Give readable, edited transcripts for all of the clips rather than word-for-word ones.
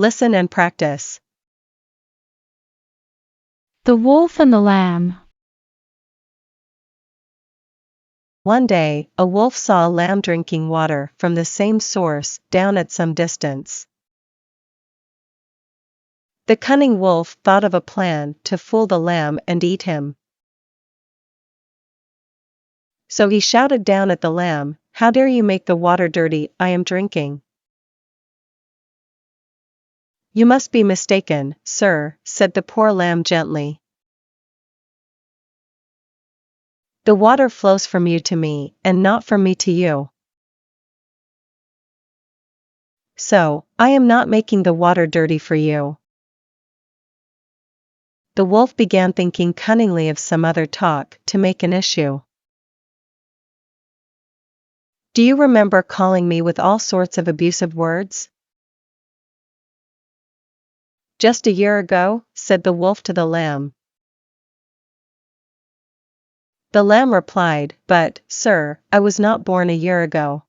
Listen and practice. The Wolf and the Lamb. One day, a wolf saw a lamb drinking water from the same source, down at some distance. The cunning wolf thought of a plan to fool the lamb and eat him. So he shouted down at the lamb, "How dare you make the water dirty I am drinking?" "You must be mistaken, sir," said the poor lamb gently. "The water flows from you to me, and not from me to you. So, I am not making the water dirty for you." The wolf began thinking cunningly of some other talk to make an issue. "Do you remember calling me with all sorts of abusive words?" "Just a year ago," said the wolf to the lamb. The lamb replied, "But, sir, I was not born a year ago."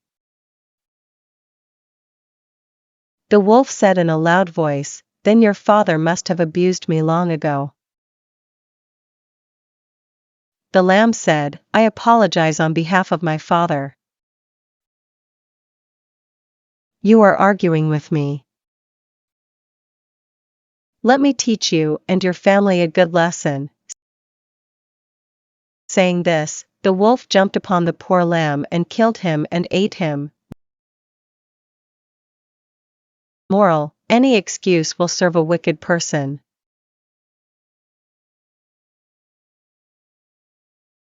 The wolf said in a loud voice, "Then your father must have abused me long ago." The lamb said, "I apologize on behalf of my father. You are arguing with me. Let me teach you and your family a good lesson." Saying this, the wolf jumped upon the poor lamb and killed him and ate him. Moral: any excuse will serve a wicked person.